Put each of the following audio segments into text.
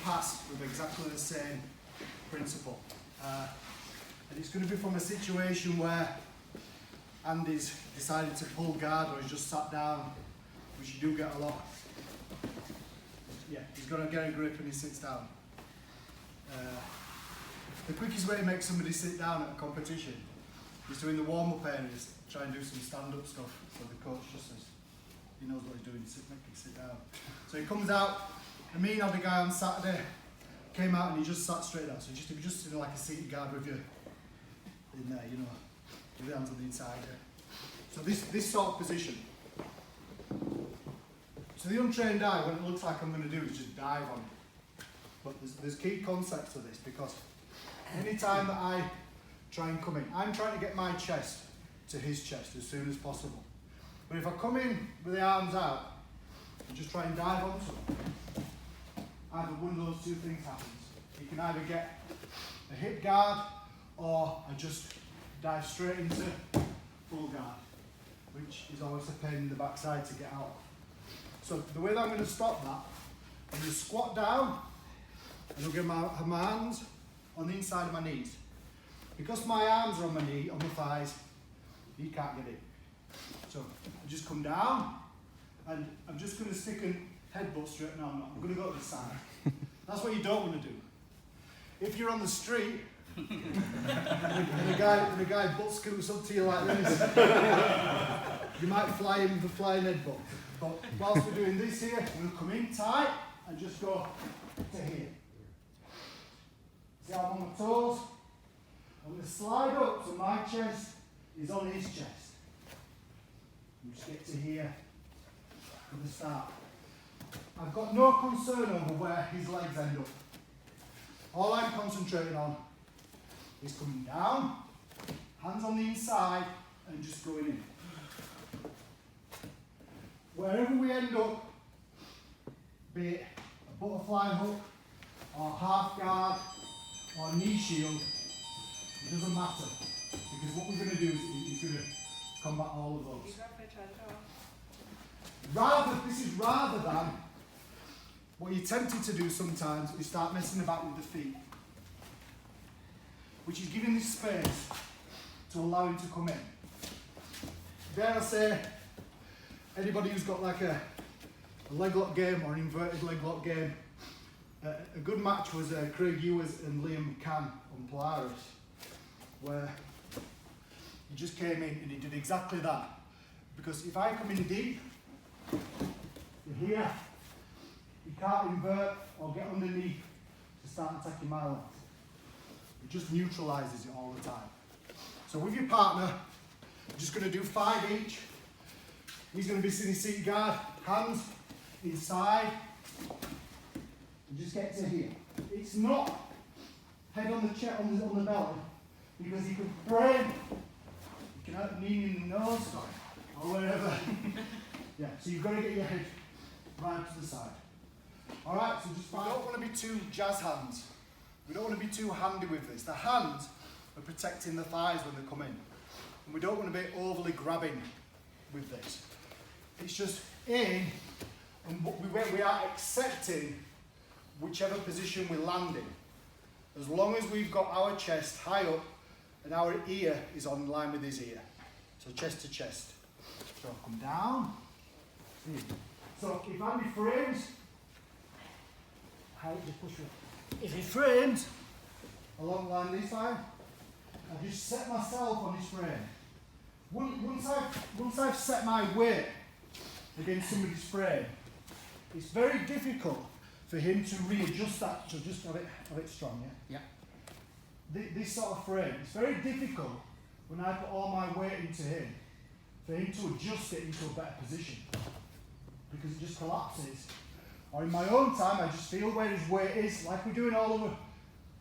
pass with exactly the same principle. And it's going to be from a situation where Andy's decided to pull guard or he's just sat down, which you do get a lot. Yeah, he's got to get a grip and he sits down. The quickest way to make somebody sit down at a competition is to, in the warm-up areas, try and do some stand-up stuff. So the coach just says, he knows what he's doing, make him sit down. So he comes out, and me and had a guy on Saturday, came out and he just sat straight down. So he was just in like a seated guard with you in there, you know, with the hands on the inside there. So this sort of position. So the untrained eye, what it looks like I'm going to do is just dive on it. But there's key concepts to this, because any time that I try and come in, I'm trying to get my chest to his chest as soon as possible. But if I come in with the arms out and just try and dive onto him, either one of those two things happens. You can either get a hip guard or I just dive straight into full guard, which is always a pain in the backside to get out. So the way that I'm going to stop that, I'm going to squat down and I'll get my hands on the inside of my knees. Because my arms are on my knee, on my thighs, he can't get it. So I just come down and I'm just going to stick a headbutt straight. No, I'm not. I'm going to go to the side. That's what you don't want to do. If you're on the street and a guy butt scoots up to you like this, you might fly him with a flying headbutt. But whilst we're doing this here, we'll come in tight and just go to here. See how I'm on my toes? I'm going to slide up so my chest is on his chest. And just get to here from the start. I've got no concern over where his legs end up. All I'm concentrating on is coming down, hands on the inside, and just going in. Wherever we end up, be it a butterfly hook, or half guard, or knee shield, it doesn't matter. Because what we're going to do is going to combat all of those. This is rather than what you're tempted to do sometimes is start messing about with the feet, which is giving this space to allow him to come in. Dare I say, anybody who's got like a leg lock game or an inverted leg lock game, a good match was Craig Ewers and Liam McCann on Polaris, where he just came in and he did exactly that. Because if I come in deep, you're here, you can't invert or get underneath to start attacking my legs. It just neutralises it all the time. So with your partner, you're just going to do 5 each. He's going to be sitting seat guard, hands inside, and just get to here. It's not head on the chest, on the belly, because you can frame, you can have knee in the nose, or wherever. Yeah, so you've got to get your head right to the side. Alright, so just we don't want to be too jazz hands. We don't want to be too handy with this. The hands are protecting the thighs when they come in. And we don't want to be overly grabbing with this. It's just in, and we are accepting whichever position we land in. As long as we've got our chest high up and our ear is on line with his ear. So chest to chest. So come down. So if Andy frames, just push it. If he frames along line this line, I just set myself on his frame. Once I've set my weight against somebody's frame, it's very difficult for him to readjust that. So just have it strong, yeah? Yeah. This sort of frame, it's very difficult when I put all my weight into him for him to adjust it into a better position, because it just collapses. Or in my own time, I just feel where his weight is, like we're doing all over,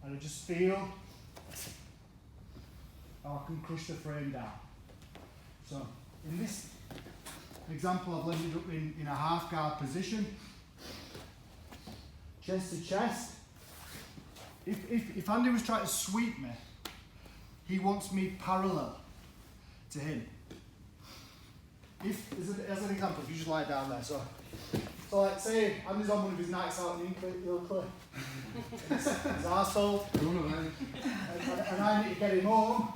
and I just feel how I can crush the frame down. So in this example, I've landed up in a half guard position, chest to chest. If Andy was trying to sweep me, he wants me parallel to him. As an example, if you just lie down there, so So like say Andy's on one of his nights out in Ilkley, his arsehole, and I need to get him home.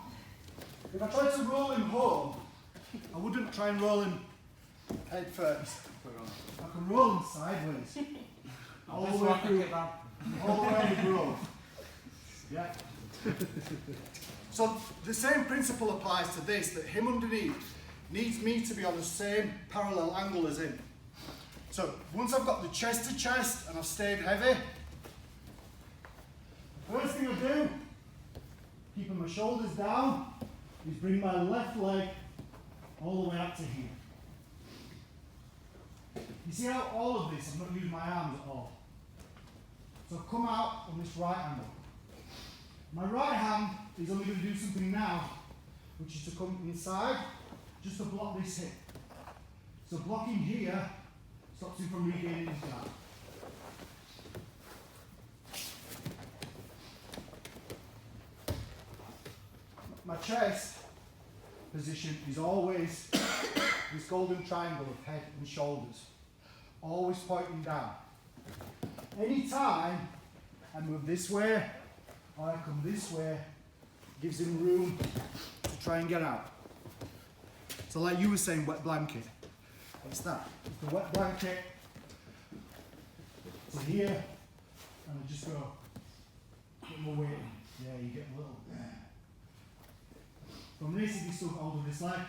If I try to roll him home, I wouldn't try and roll him head first. I can roll him sideways. All the way through, all the way the grove. Yeah. So the same principle applies to this, that him underneath needs me to be on the same parallel angle as him. So once I've got the chest to chest and I've stayed heavy, the first thing I do, keeping my shoulders down, is bring my left leg all the way up to here. You see how all of this, I'm not using my arms at all. So come out on this right angle. My right hand is only going to do something now, which is to come inside, just to block this hip. So blocking here stops him from regaining his guard. My chest position is always this golden triangle of head and shoulders, always pointing down. Any time I move this way or I come this way, gives him room to try and get out. So like you were saying, wet blanket. It's that. It's the wet blanket to here, and I just go, put my weight in. Yeah, you get a little. From this, if you still hold this leg,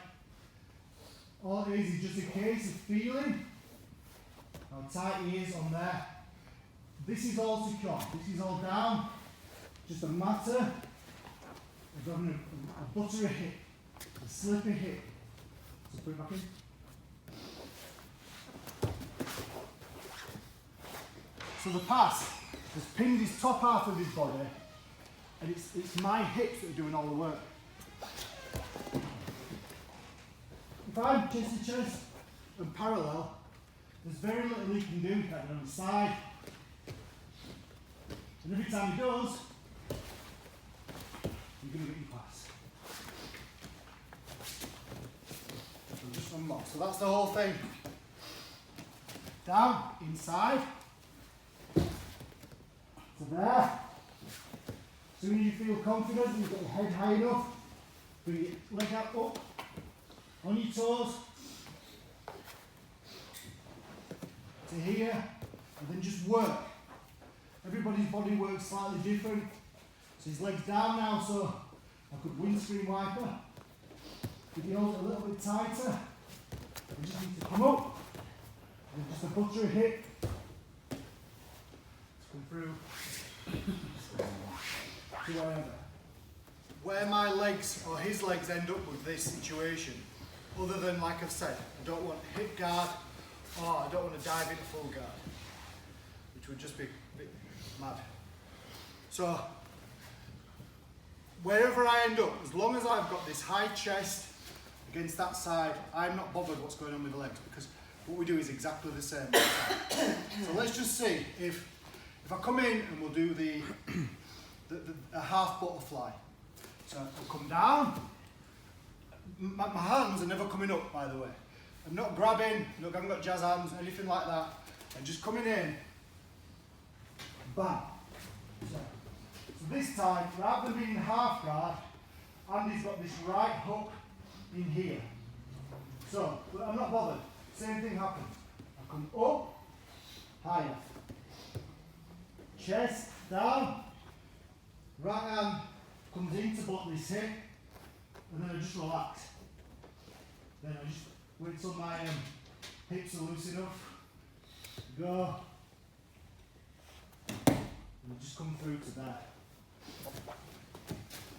all it is just a case of feeling how tight he is on there. This is all secure. This is all down. Just a matter of having a buttery hip, a slippery hip. So put it back in. So the pass has pinned his top half of his body, and it's my hips that are doing all the work. If I'm chest to chest and parallel, there's very little he can do. He can't get on the side. And every time he does, you're going to get your pass. So just one more. So that's the whole thing. Down, inside. So there. As soon as you feel confident and you've got your head high enough, bring your leg up, on your toes, to here, and then just work. Everybody's body works slightly different. So his legs down now, so I could windscreen wiper. If you hold it a little bit tighter, you just need to come up, with just a buttery hip. Let's come through. To wherever. Where my legs or his legs end up with this situation, other than, like I've said, I don't want hip guard or I don't want to dive into full guard, which would just be a bit mad. So, wherever I end up, as long as I've got this high chest against that side, I'm not bothered what's going on with the legs, because what we do is exactly the same. So let's just see if I come in and we'll do a half butterfly. So I'll come down. My hands are never coming up, by the way. I'm not grabbing, look, I haven't got jazz hands, anything like that. I'm just coming in, bang. So this time, rather than being half guard, Andy's got this right hook in here. So, but I'm not bothered. Same thing happens. I come up, higher. Chest down, right hand comes in to block this hip, and then I just relax. Then I just wait till my hips are loose enough, go, and just come through to there.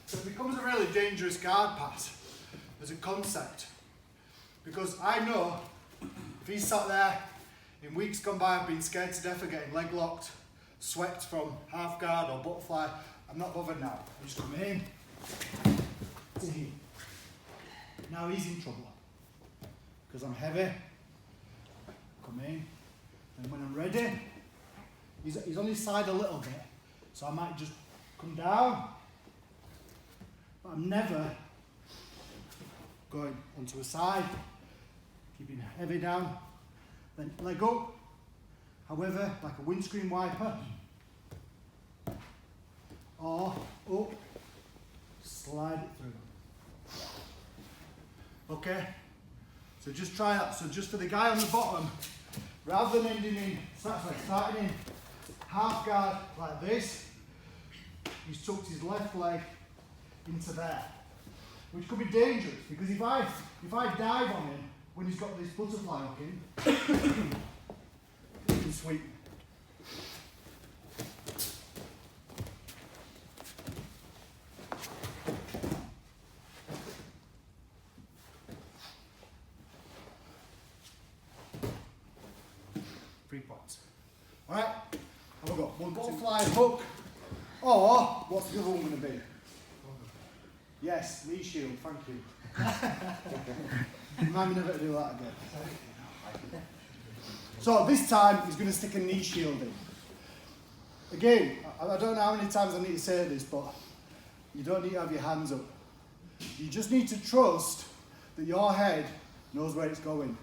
So it becomes a really dangerous guard pass as a concept, because I know if he's sat there, in weeks gone by I've been scared to death of getting leg locked, swept from half guard or butterfly. I'm not bothered now. I'm just coming in to here. Now he's in trouble because I'm heavy. Come in, and when I'm ready, he's on his side a little bit, so I might just come down, but I'm never going onto a side, keeping heavy down, then leg up, however, like a windscreen wiper, or up, slide it through. Okay, so just try that. So just for the guy on the bottom, rather than ending in, starting in half guard like this, he's tucked his left leg into there, which could be dangerous because if I dive on him when he's got this butterfly hook in, he can sweep me. Alright, have we got one butterfly hook, or what's the other one going to be? Yes, knee shield, thank you. Remind me never to do that again. So this time he's going to stick a knee shield in. Again, I don't know how many times I need to say this, but you don't need to have your hands up. You just need to trust that your head knows where it's going.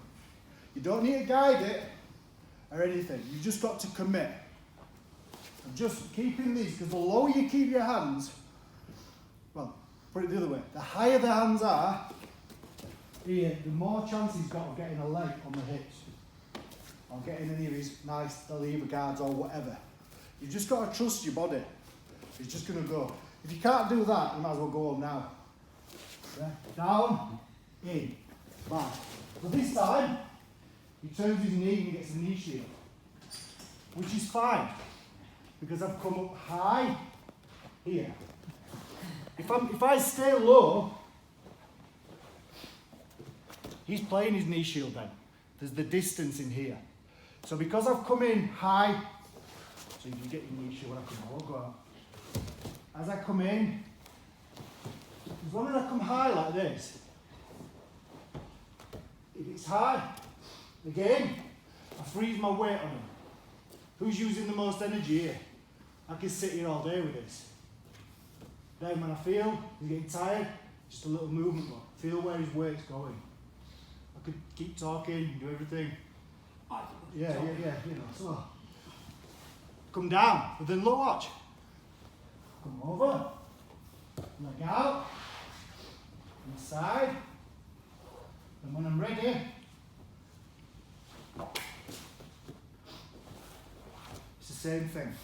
You don't need to guide it or anything. You've just got to commit. And just keeping these, because the lower you keep your hands, well, put it the other way, the higher the hands are, here, the more chance he's got of getting a leg on the hips, or getting any of his nice lever guards or whatever. You've just got to trust your body. It's just going to go. If you can't do that, you might as well go home now. Yeah? Down, in, back. But this time, he turns his knee and he gets a knee shield, which is fine because I've come up high here. If I stay low, he's playing his knee shield then. There's the distance in here. So because I've come in high, so if you get your knee shield when I come out, I'll go out. As I come in, as long as I come high like this, if it's high, again, I freeze my weight on him. Who's using the most energy here? I can sit here all day with this. Then when I feel he's getting tired, just a little movement, feel where his weight's going. I could keep talking, do everything. Yeah, you know, so. Come down, but then look, watch. Come over, leg out, inside, and when I'm ready, it's the same thing.